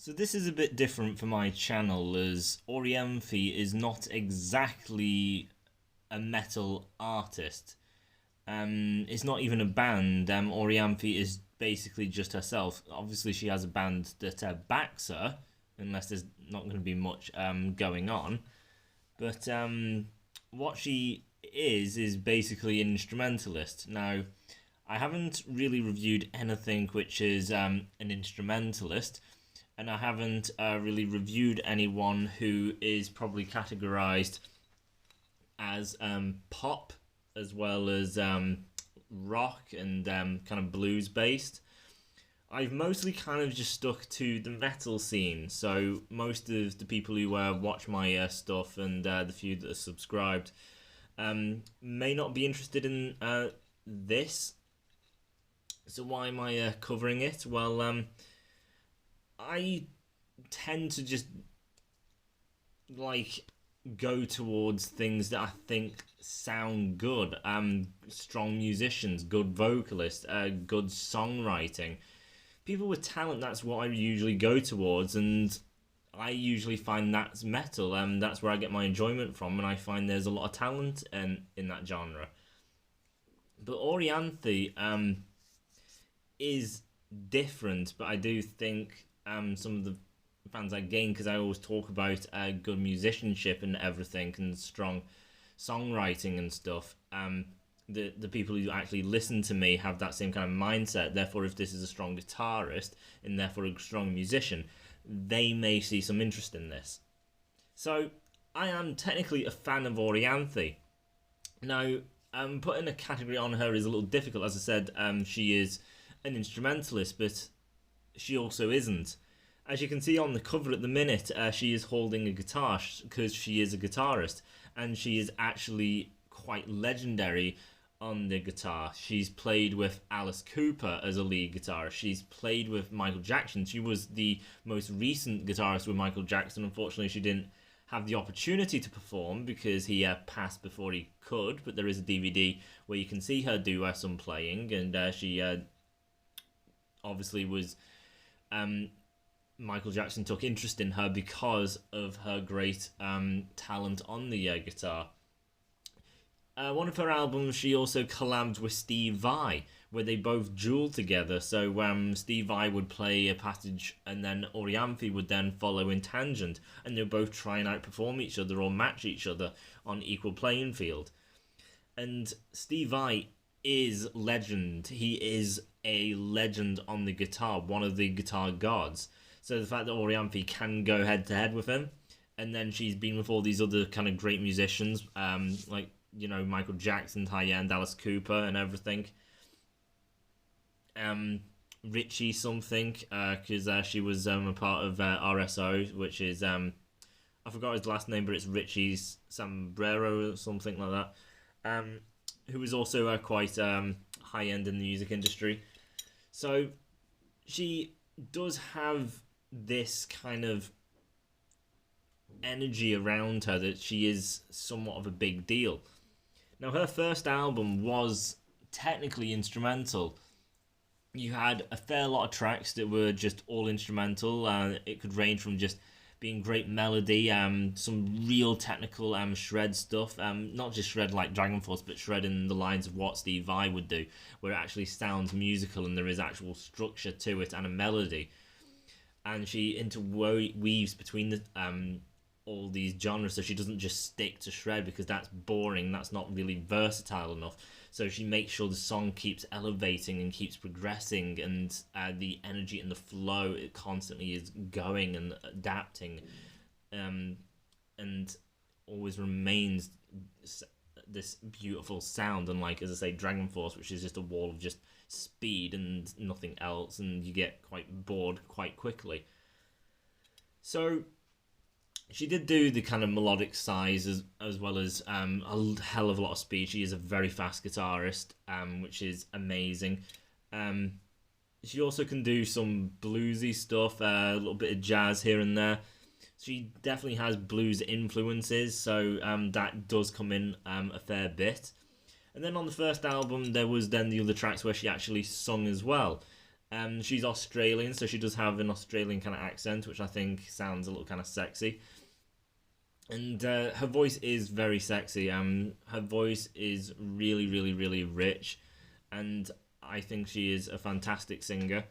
So this is a bit different for my channel as Orianthi is not exactly a metal artist. It's not even a band. Orianthi is basically just herself. Obviously, she has a band that backs her, unless there's not going to be much going on. But what she is basically an instrumentalist. Now, I haven't really reviewed anything which is an instrumentalist, and I haven't really reviewed anyone who is probably categorized as pop as well as rock and kind of blues based. I've mostly kind of just stuck to the metal scene, so most of the people who watch my stuff and the few that are subscribed may not be interested in this. So why am I covering it? Well, I tend to just like go towards things that I think sound good. Strong musicians, good vocalists, good songwriting. People with talent, that's what I usually go towards, and I usually find that's metal. That's where I get my enjoyment from, and I find there's a lot of talent in that genre. But Orianthi is different, but I do think some of the fans I gain, because I always talk about good musicianship and everything and strong songwriting and stuff. The people who actually listen to me have that same kind of mindset. Therefore, if this is a strong guitarist and therefore a strong musician, they may see some interest in this. So I am technically a fan of Orianthi. Now, putting a category on her is a little difficult. As I said, she is an instrumentalist, but she also isn't. As you can see on the cover at the minute, she is holding a guitar because she is a guitarist, and she is actually quite legendary on the guitar. She's played with Alice Cooper as a lead guitarist. She's played with Michael Jackson. She was the most recent guitarist with Michael Jackson. Unfortunately, she didn't have the opportunity to perform because he passed before he could, but there is a DVD where you can see her do some playing, and she obviously was... Michael Jackson took interest in her because of her great talent on the guitar. One of her albums, she also collabed with Steve Vai, where they both duelled together. So Steve Vai would play a passage, and then Orianthi would then follow in tangent, and they would both try and outperform each other or match each other on equal playing field. And Steve Vai is legend. He is a legend on the guitar, one of the guitar gods. So the fact that Orianthi can go head to head with him, and then she's been with all these other kind of great musicians, like, you know, Michael Jackson, high-end, Alice Cooper and everything. Richie something, because she was a part of RSO, which is, I forgot his last name, but it's Richie's Sombrero or something like that, who was also quite high-end in the music industry. So she does have this kind of energy around her that she is somewhat of a big deal. Now, her first album was technically instrumental. You had a fair lot of tracks that were just all instrumental. It could range from just being great melody, some real technical shred stuff. Not just shred like Dragon Force, but shred in the lines of what Steve Vai would do, where it actually sounds musical and there is actual structure to it and a melody. And she interweaves between the all these genres, so she doesn't just stick to shred because that's boring, that's not really versatile enough. So she makes sure the song keeps elevating and keeps progressing, and the energy and the flow, it constantly is going and adapting, and always remains this beautiful sound, unlike, as I say, Dragon Force, which is just a wall of just speed and nothing else, and you get quite bored quite quickly. So she did do the kind of melodic size as well as a hell of a lot of speed. She is a very fast guitarist, which is amazing. She also can do some bluesy stuff, a little bit of jazz here and there. She definitely has blues influences, so that does come in a fair bit. And then on the first album, there was then the other tracks where she actually sung as well. She's Australian, so she does have an Australian kind of accent, which I think sounds a little kind of sexy. And her voice is very sexy. Her voice is really, really, really rich, and I think she is a fantastic singer.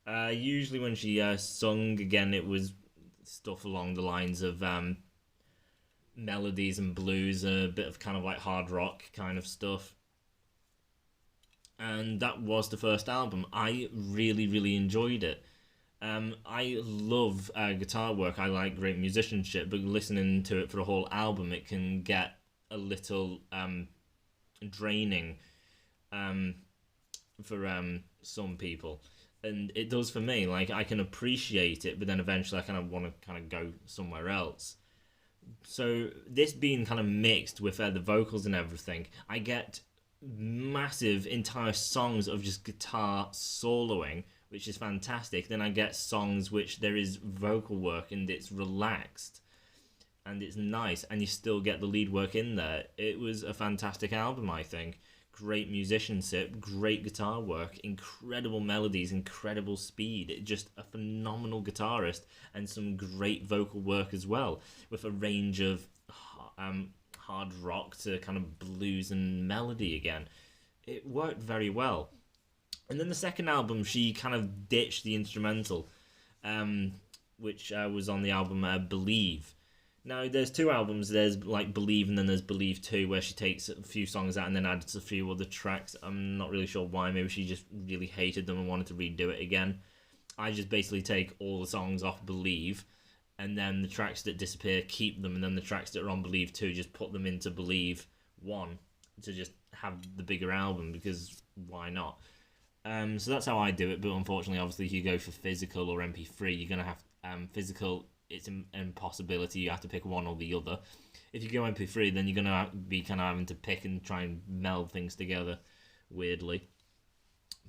Usually when she sung, again, it was stuff along the lines of melodies and blues, a bit of kind of like hard rock kind of stuff. And that was the first album. I really, really enjoyed it. I love guitar work. I like great musicianship, but listening to it for a whole album, it can get a little draining for some people, and it does for me. Like, I can appreciate it, but then eventually I kind of want to kind of go somewhere else. So this being kind of mixed with the vocals and everything, I get massive entire songs of just guitar soloing, which is fantastic. Then I get songs which there is vocal work and it's relaxed and it's nice, and you still get the lead work in there. It was a fantastic album, I think. Great musicianship, great guitar work, incredible melodies, incredible speed. Just a phenomenal guitarist, and some great vocal work as well, with a range of hard rock to kind of blues and melody again. It worked very well. And then the second album, she kind of ditched the instrumental, which was on the album Believe. Now, there's two albums. There's like Believe, and then there's Believe 2, where she takes a few songs out and then adds a few other tracks. I'm not really sure why. Maybe she just really hated them and wanted to redo it again. I just basically take all the songs off Believe, and then the tracks that disappear, keep them, and then the tracks that are on Believe 2, just put them into Believe 1 to just have the bigger album, because why not? So that's how I do it, but unfortunately, obviously, if you go for physical or MP3, you're going to have physical. It's an impossibility. You have to pick one or the other. If you go MP3, then you're going to be kind of having to pick and try and meld things together weirdly.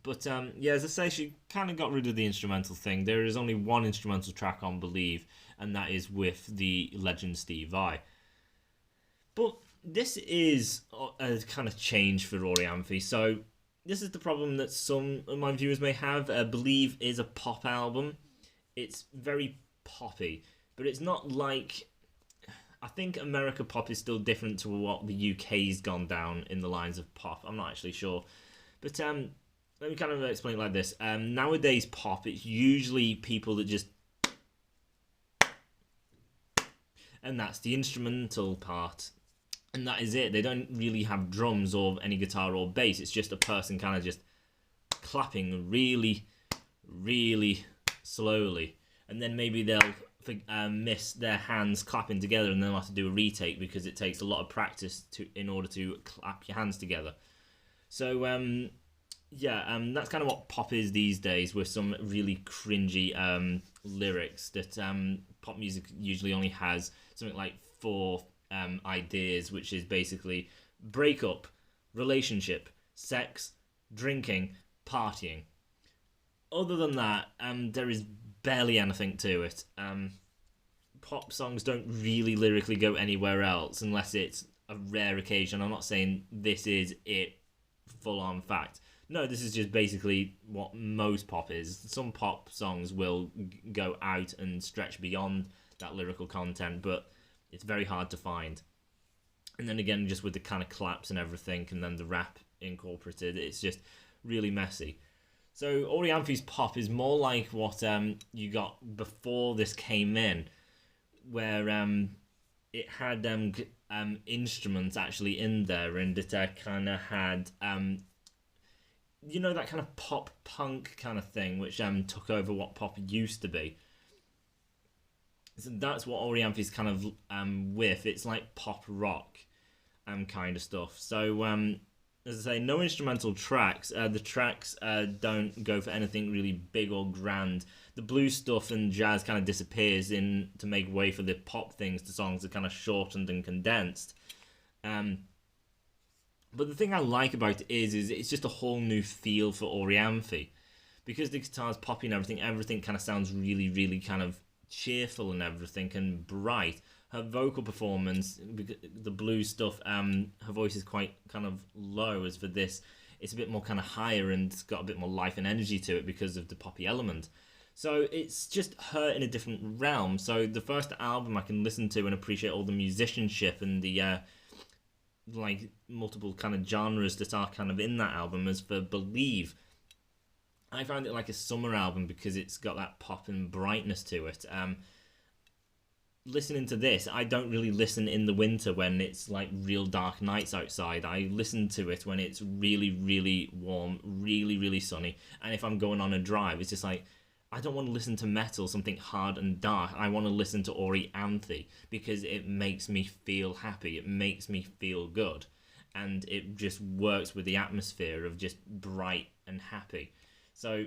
But yeah, as I say, she kind of got rid of the instrumental thing. There is only one instrumental track on Believe, and that is with the legend Steve Vai. But this is a kind of change for Orianthi. So this is the problem that some of my viewers may have. Believe is a pop album. It's very poppy, but it's not like... I think America pop is still different to what the UK's gone down in the lines of pop. I'm not actually sure. But let me kind of explain it like this. Nowadays pop, it's usually people that just... and that's the instrumental part. And that is it. They don't really have drums or any guitar or bass. It's just a person kind of just clapping really, really slowly. And then maybe they'll miss their hands clapping together, and they'll have to do a retake because it takes a lot of practice in order to clap your hands together. So that's kind of what pop is these days, with some really cringy lyrics that pop music usually only has something like 4 ideas, which is basically breakup, relationship, sex, drinking, partying. Other than that, there is barely anything to it. Pop songs don't really lyrically go anywhere else unless it's a rare occasion. I'm not saying this is it full on fact. No, this is just basically what most pop is. Some pop songs will go out and stretch beyond that lyrical content, but it's very hard to find. And then again, just with the kind of claps and everything, and then the rap incorporated, it's just really messy. So Orianthi's pop is more like what you got before this came in, where it had instruments actually in there, and it kind of had that kind of pop punk kind of thing, which took over what pop used to be. So that's what Orianthi's kind of with. It's like pop rock kind of stuff. So as I say, no instrumental tracks. The tracks don't go for anything really big or grand. The blues stuff and jazz kind of disappears in to make way for the pop things. The songs are kind of shortened and condensed. But the thing I like about it is it's just a whole new feel for Orianthi. Because the guitar's poppy and everything kind of sounds really, really kind of cheerful and everything, and bright. Her vocal performance, the blues stuff, her voice is quite kind of low, as for this, it's a bit more kind of higher and it's got a bit more life and energy to it because of the poppy element. So it's just her in a different realm. So the first album I can listen to and appreciate all the musicianship and the like multiple kind of genres that are kind of in that album. As for Believe, I found it like a summer album because it's got that pop and brightness to it. Listening to this, I don't really listen in the winter when it's like real dark nights outside. I listen to it when it's really, really warm, really, really sunny. And if I'm going on a drive, it's just like, I don't want to listen to metal, something hard and dark. I want to listen to Orianthi because it makes me feel happy. It makes me feel good. And it just works with the atmosphere of just bright and happy. So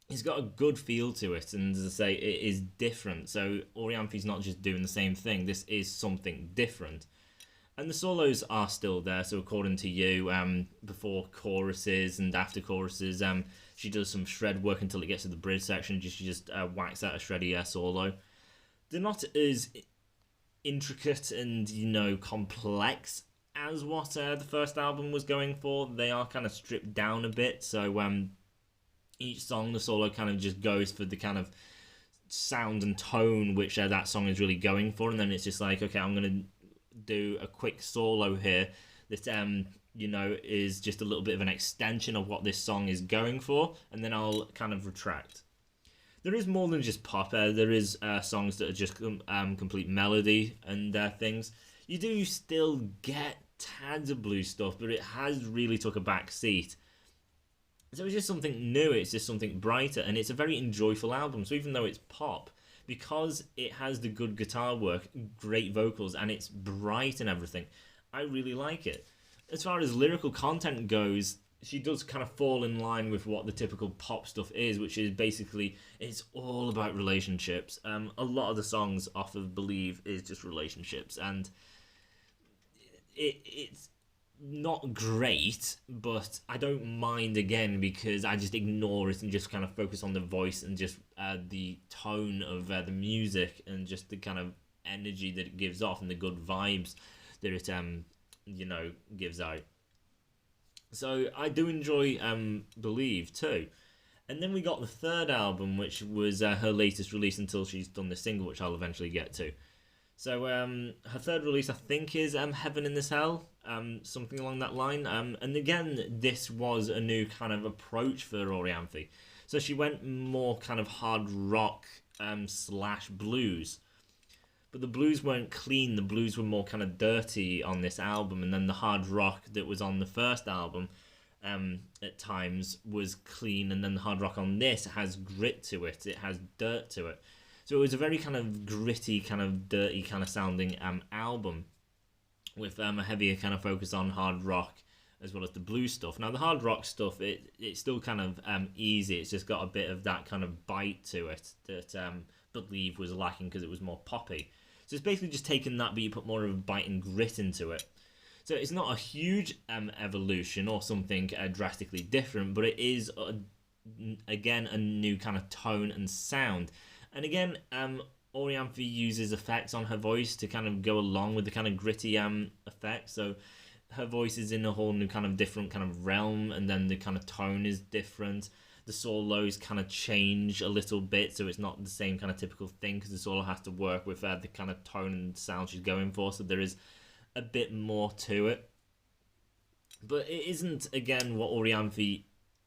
it's got a good feel to it, and as I say, it is different. So Orianthi's not just doing the same thing. This is something different. And the solos are still there. So according to you, before choruses and after choruses, she does some shred work until it gets to the bridge section. She just whacks out a shreddy solo. They're not as intricate and, complex as what the first album was going for. They are kind of stripped down a bit. So each song, the solo kind of just goes for the kind of sound and tone which that song is really going for. And then it's just like, okay, I'm going to do a quick solo here that is just a little bit of an extension of what this song is going for, and then I'll kind of retract. There is more than just pop. There is songs that are just complete melody and things. You do still get tons of blues stuff, but it has really took a back seat. So it's just something new, it's just something brighter, and it's a very enjoyable album. So even though it's pop, because it has the good guitar work, great vocals, and it's bright and everything, I really like it. As far as lyrical content goes, she does kind of fall in line with what the typical pop stuff is, which is basically, it's all about relationships. A lot of the songs off of Believe is just relationships, and it's not great, but I don't mind again because I just ignore it and just kind of focus on the voice and just the tone of the music and just the kind of energy that it gives off and the good vibes that it gives out. So I do enjoy Believe too. And then we got the third album, which was her latest release until she's done the single, which I'll eventually get to. So her third release, I think, is Heaven in This Hell, something along that line. And again, this was a new kind of approach for Orianthi. So she went more kind of hard rock slash blues. But the blues weren't clean, the blues were more kind of dirty on this album. And then the hard rock that was on the first album at times was clean. And then the hard rock on this has grit to it, it has dirt to it. So it was a very kind of gritty, kind of dirty, kind of sounding album with a heavier kind of focus on hard rock as well as the blues stuff. Now the hard rock stuff, it's still kind of easy. It's just got a bit of that kind of bite to it that Believe was lacking because it was more poppy. So it's basically just taken that, but you put more of a bite and grit into it. So it's not a huge evolution or something drastically different, but it is again a new kind of tone and sound. And again, Orianthi uses effects on her voice to kind of go along with the kind of gritty effects. So her voice is in a whole new kind of different kind of realm, and then the kind of tone is different. The solos kind of change a little bit, so it's not the same kind of typical thing, because the solo has to work with the kind of tone and sound she's going for. So there is a bit more to it. But it isn't, again, what Orianthi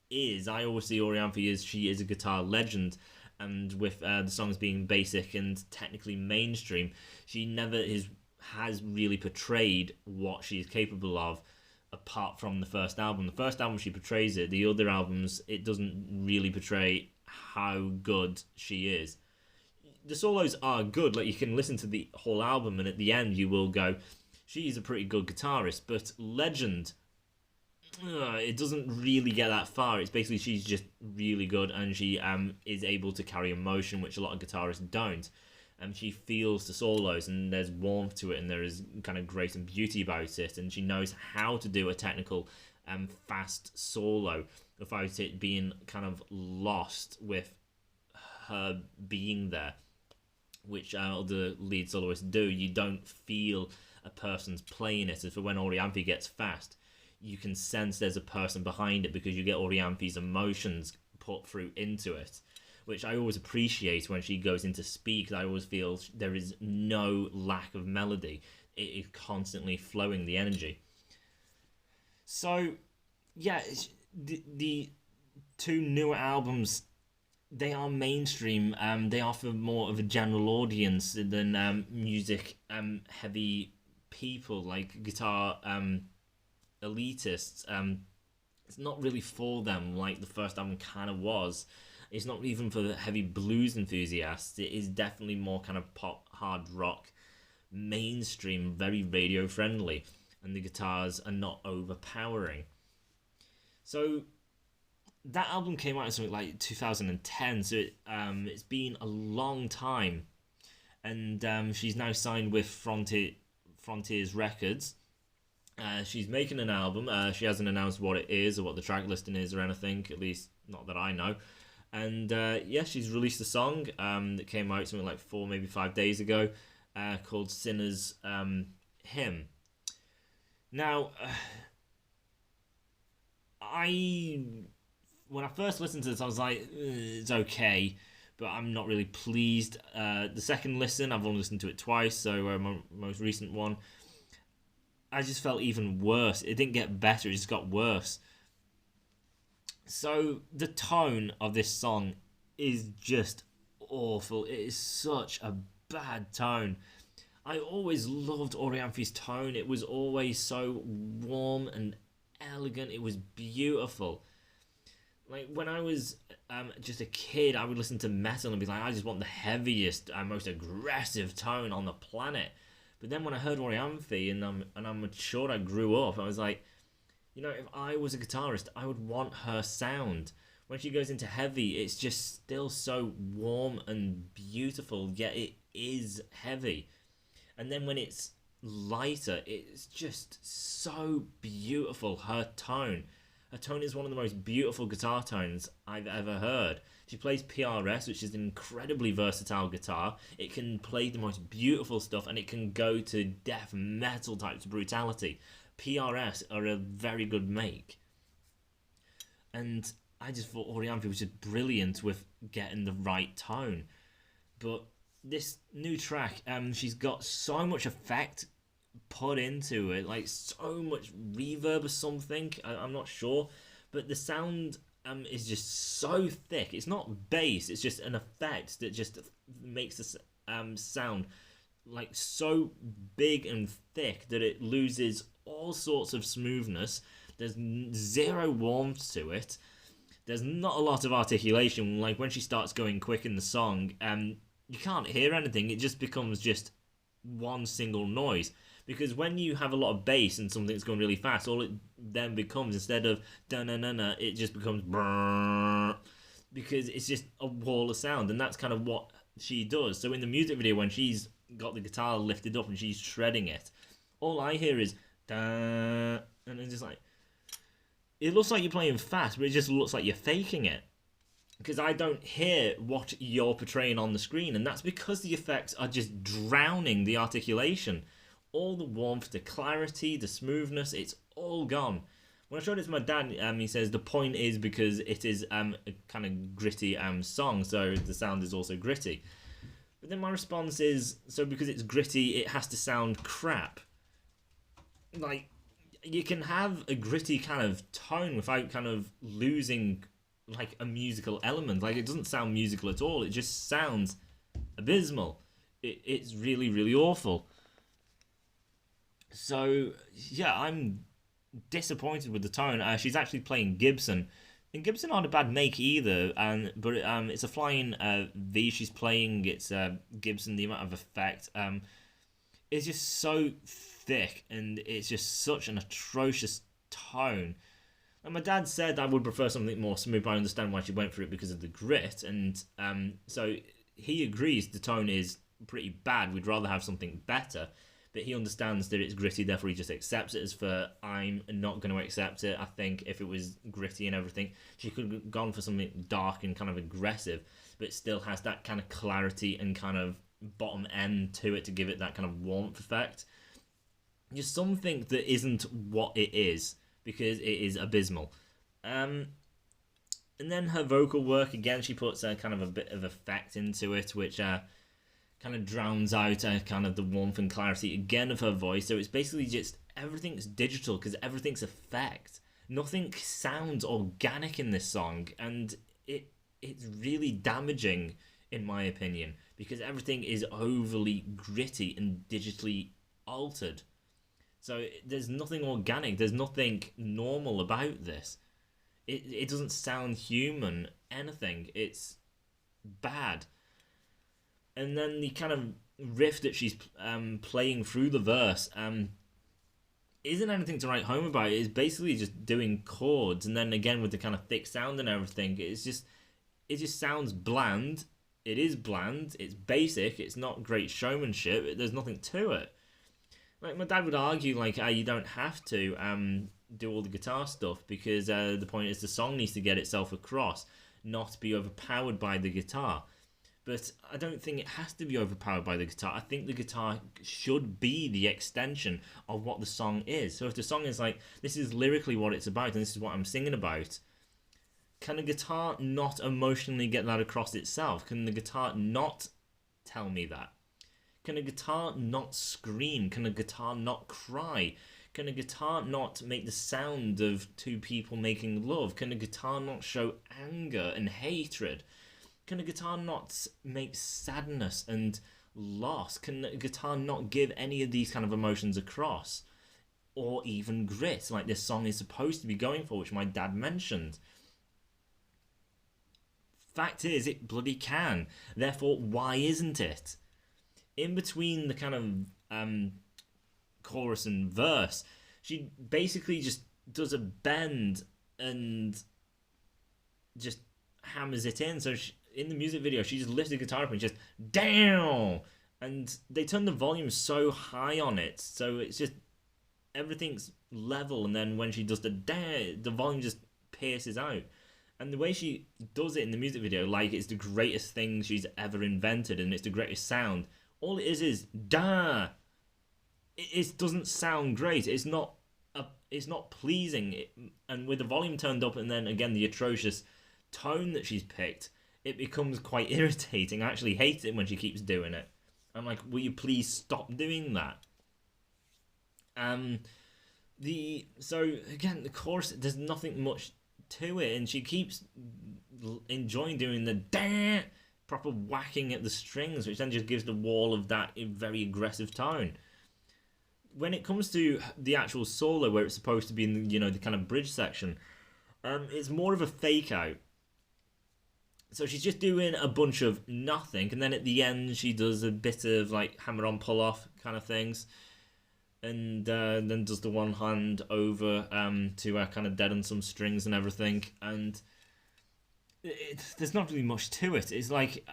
is. I always see Orianthi as she is a guitar legend. And with the songs being basic and technically mainstream, she never has really portrayed what she is capable of, apart from the first album. The first album she portrays it. The other albums, it doesn't really portray how good she is. The solos are good. Like, you can listen to the whole album, and at the end you will go, she's a pretty good guitarist. But legend, it doesn't really get that far. It's basically she's just really good, and she is able to carry emotion, which a lot of guitarists don't. She feels the solos, and there's warmth to it, and there is kind of grace and beauty about it, and she knows how to do a technical fast solo without it being kind of lost with her being there, which other lead soloists do. You don't feel a person's playing it. As for when Orianthi gets fast, you can sense there's a person behind it because you get Orianthi's emotions put through into it, which I always appreciate when she goes into speak. I always feel there is no lack of melody. It is constantly flowing, the energy. So, yeah, the two newer albums, they are mainstream. They offer more of a general audience than music heavy people, like guitar elitists. It's not really for them like the first album kind of was. It's not even for the heavy blues enthusiasts. It is definitely more kind of pop, hard rock, mainstream, very radio friendly, and the guitars are not overpowering. So that album came out in something like 2010, so it's been a long time, and she's now signed with Frontiers Records. She's making an album. She hasn't announced what it is or what the track listing is or anything, at least not that I know. And yeah, she's released a song that came out something like 4, maybe 5 days ago, called Sinner's Hymn. Now, when I first listened to this, I was like, it's okay, but I'm not really pleased. The second listen, I've only listened to it twice, so my most recent one, I just felt even worse. It didn't get better, it just got worse. So the tone of this song is just awful. It is such a bad tone. I always loved Orianthi's tone. It was always so warm and elegant. It was beautiful. Like, when I was just a kid, I would listen to metal and be like, I just want the heaviest and most aggressive tone on the planet. But then when I heard Orianthi and I'm mature, I grew up, I was like, you know, if I was a guitarist, I would want her sound. When she goes into heavy, it's just still so warm and beautiful, yet it is heavy. And then when it's lighter, it's just so beautiful, her tone. Her tone is one of the most beautiful guitar tones I've ever heard. She plays PRS, which is an incredibly versatile guitar. It can play the most beautiful stuff, and it can go to death metal types of brutality. PRS are a very good make. And I just thought Orianthi was just brilliant with getting the right tone. But this new track, she's got so much effect put into it, like so much reverb or something, I'm not sure, but the sound is just so thick. It's not bass, it's just an effect that just makes the sound like so big and thick that it loses all sorts of smoothness. There's zero warmth to it. There's not a lot of articulation. Like, when she starts going quick in the song, you can't hear anything. It just becomes just one single noise. Because when you have a lot of bass and something's going really fast, all it then becomes, instead of da-na-na-na, it just becomes brrrr, because it's just a wall of sound, and that's kind of what she does. So in the music video, when she's got the guitar lifted up and she's shredding it, all I hear is da, and it's just like, it looks like you're playing fast, but it just looks like you're faking it. Because I don't hear what you're portraying on the screen, and that's because the effects are just drowning the articulation. All the warmth, the clarity, the smoothness, it's all gone. When I showed it to my dad, he says the point is because it is a kind of gritty song, so the sound is also gritty. But then my response is, so because it's gritty, it has to sound crap. Like, you can have a gritty kind of tone without kind of losing like a musical element. Like, it doesn't sound musical at all. It just sounds abysmal. It's really, really awful. So, yeah, I'm disappointed with the tone. She's actually playing Gibson. And Gibson aren't a bad make either, but it's a flying V she's playing. It's Gibson, the amount of effect. It's just so thick, and it's just such an atrocious tone. And my dad said I would prefer something more smooth, but I understand why she went for it because of the grit. And so he agrees the tone is pretty bad. We'd rather have something better. But he understands that it's gritty, therefore he just accepts it as for, I'm not going to accept it. I think if it was gritty and everything, she could have gone for something dark and kind of aggressive, but it still has that kind of clarity and kind of bottom end to it to give it that kind of warmth effect. Just something that isn't what it is. because it is abysmal. And then her vocal work, again, she puts kind of a bit of effect into it, which kind of drowns out kind of the warmth and clarity again of her voice. So it's basically just everything's digital because everything's effect. Nothing sounds organic in this song, and it's really damaging in my opinion because everything is overly gritty and digitally altered. So there's nothing organic. There's nothing normal about this. It doesn't sound human. Anything. It's bad. And then the kind of riff that she's playing through the verse isn't anything to write home about. It's basically just doing chords, and then again with the kind of thick sound and everything. It just sounds bland. It is bland. It's basic. It's not great showmanship. There's nothing to it. Like my dad would argue, like you don't have to do all the guitar stuff because the point is the song needs to get itself across, not be overpowered by the guitar. But I don't think it has to be overpowered by the guitar. I think the guitar should be the extension of what the song is. So if the song is like, this is lyrically what it's about and this is what I'm singing about, can the guitar not emotionally get that across itself? Can the guitar not tell me that? Can a guitar not scream? Can a guitar not cry? Can a guitar not make the sound of two people making love? Can a guitar not show anger and hatred? Can a guitar not make sadness and loss? Can a guitar not give any of these kind of emotions across? Or even grit, like this song is supposed to be going for, which my dad mentioned. Fact is, it bloody can. Therefore, why isn't it? In between the kind of chorus and verse, she basically just does a bend and just hammers it in. So in the music video, she just lifts the guitar up and just down, and they turn the volume so high on it, so it's just everything's level. And then when she does the down, the volume just pierces out. And the way she does it in the music video, like it's the greatest thing she's ever invented, and it's the greatest sound. All it is da. It doesn't sound great. It's not pleasing. And with the volume turned up, and then again the atrocious tone that she's picked, it becomes quite irritating. I actually hate it when she keeps doing it. I'm like, will you please stop doing that? So again, the chorus, there's nothing much to it, and she keeps enjoying doing the da, proper whacking at the strings, which then just gives the wall of that very aggressive tone. When it comes to the actual solo, where it's supposed to be in the kind of bridge section, it's more of a fake out. So she's just doing a bunch of nothing, and then at the end she does a bit of like hammer on pull off kind of things, and then does the one hand over to kind of deaden some strings and everything, and there's not really much to it. It's like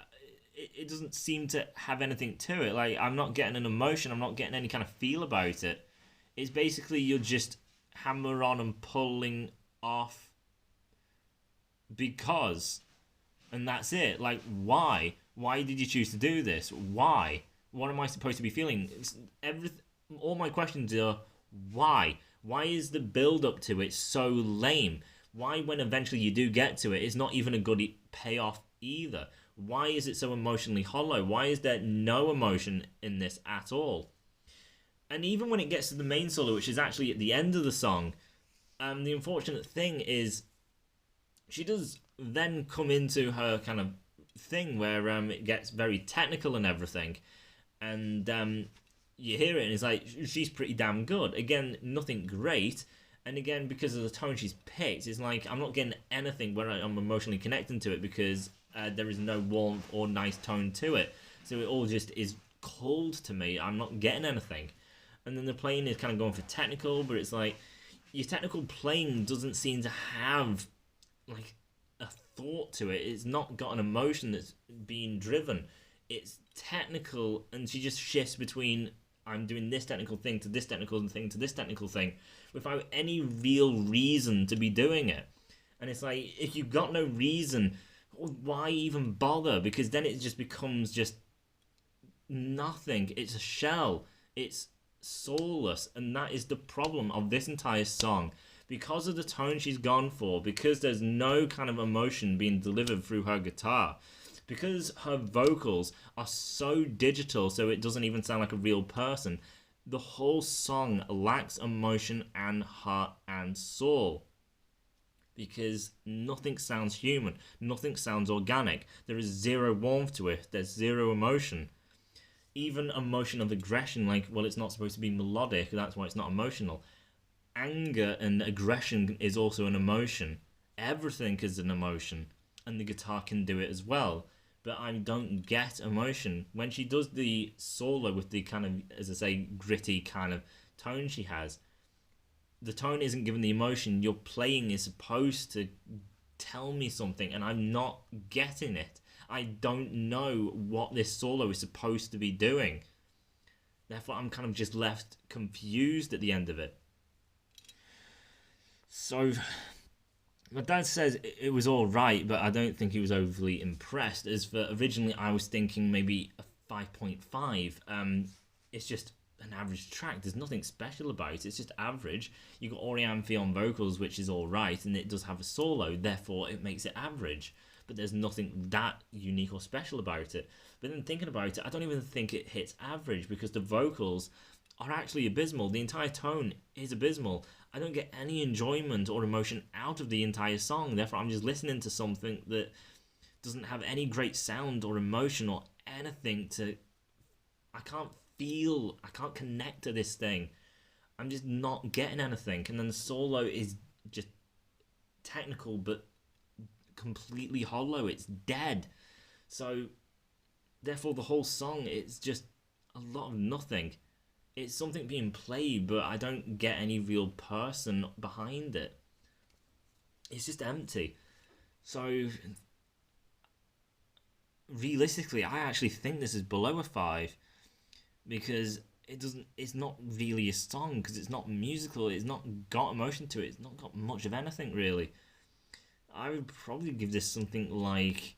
it doesn't seem to have anything to it. Like, I'm not getting an emotion, I'm not getting any kind of feel about it. It's basically you're just hammer on and pulling off because, and that's it. Like, why? Why did you choose to do this? Why? What am I supposed to be feeling? All my questions are why? Why is the build up to it so lame? Why, when eventually you do get to it, it's not even a good payoff either? Why is it so emotionally hollow? Why is there no emotion in this at all? And even when it gets to the main solo, which is actually at the end of the song, the unfortunate thing is she does then come into her kind of thing where it gets very technical and everything, and you hear it and it's like, she's pretty damn good. Again, nothing great, and again, because of the tone she's picked, it's like I'm not getting anything where I'm emotionally connecting to it because there is no warmth or nice tone to it. So it all just is cold to me. I'm not getting anything. And then the playing is kind of going for technical, but it's like your technical playing doesn't seem to have like a thought to it. It's not got an emotion that's being driven. It's technical, and she just shifts between I'm doing this technical thing to this technical thing to this technical thing without any real reason to be doing it. And it's like, if you've got no reason, why even bother? Because then it just becomes just nothing. It's a shell. It's soulless, and that is the problem of this entire song. because of the tone she's gone for, because there's no kind of emotion being delivered through her guitar, because her vocals are so digital so it doesn't even sound like a real person, the whole song lacks emotion and heart and soul. Because nothing sounds human, nothing sounds organic, there is zero warmth to it, there's zero emotion. Even emotion of aggression, like, well, it's not supposed to be melodic, that's why it's not emotional. Anger and aggression is also an emotion. Everything is an emotion, and the guitar can do it as well. But I don't get emotion. When she does the solo with the kind of, as I say, gritty kind of tone she has, the tone isn't given the emotion. Your playing is supposed to tell me something, and I'm not getting it. I don't know what this solo is supposed to be doing. Therefore, I'm kind of just left confused at the end of it. So, my dad says it was all right, but I don't think he was overly impressed. As for originally, I was thinking maybe a 5.5. It's just an average track. There's nothing special about it. It's just average. You got Orianthi on vocals, which is all right, and it does have a solo. Therefore, it makes it average. But there's nothing that unique or special about it. But then thinking about it, I don't even think it hits average because the vocals are actually abysmal. The entire tone is abysmal. I don't get any enjoyment or emotion out of the entire song. Therefore, I'm just listening to something that doesn't have any great sound or emotion or anything to... I can't connect to this thing. I'm just not getting anything. And then the solo is just technical, but completely hollow. It's dead. So, therefore, the whole song is just a lot of nothing. It's something being played, but I don't get any real person behind it. It's just empty. So, realistically, I actually think this is below a 5 because it's not really a song, because it's not musical, it's not got emotion to it, it's not got much of anything really. I would probably give this something like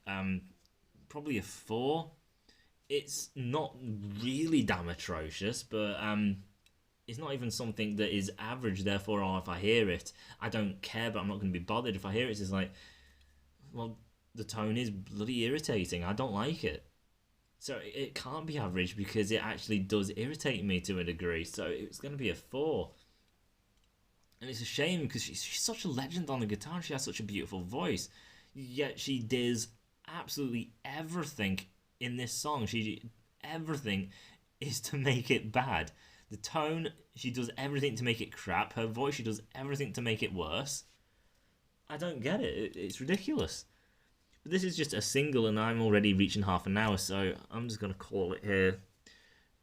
probably a 4. It's not really damn atrocious, but it's not even something that is average. Therefore, if I hear it, I don't care, but I'm not going to be bothered. If I hear it, it's just like, well, the tone is bloody irritating. I don't like it. So it can't be average because it actually does irritate me to a degree. So it's going to be a 4. And it's a shame because she's such a legend on the guitar. She has such a beautiful voice. Yet she does absolutely everything in this song. Everything is to make it bad. The tone, she does everything to make it crap. Her voice, she does everything to make it worse. I don't get it. It's ridiculous. But this is just a single and I'm already reaching half an hour, so I'm just going to call it here.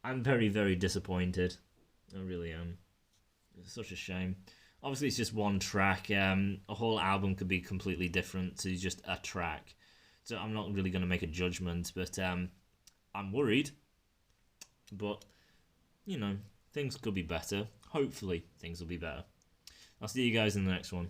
I'm very, very disappointed. I really am. It's such a shame. Obviously, it's just one track. A whole album could be completely different to just a track. So I'm not really going to make a judgment, but I'm worried. But, you know, things could be better. Hopefully, things will be better. I'll see you guys in the next one.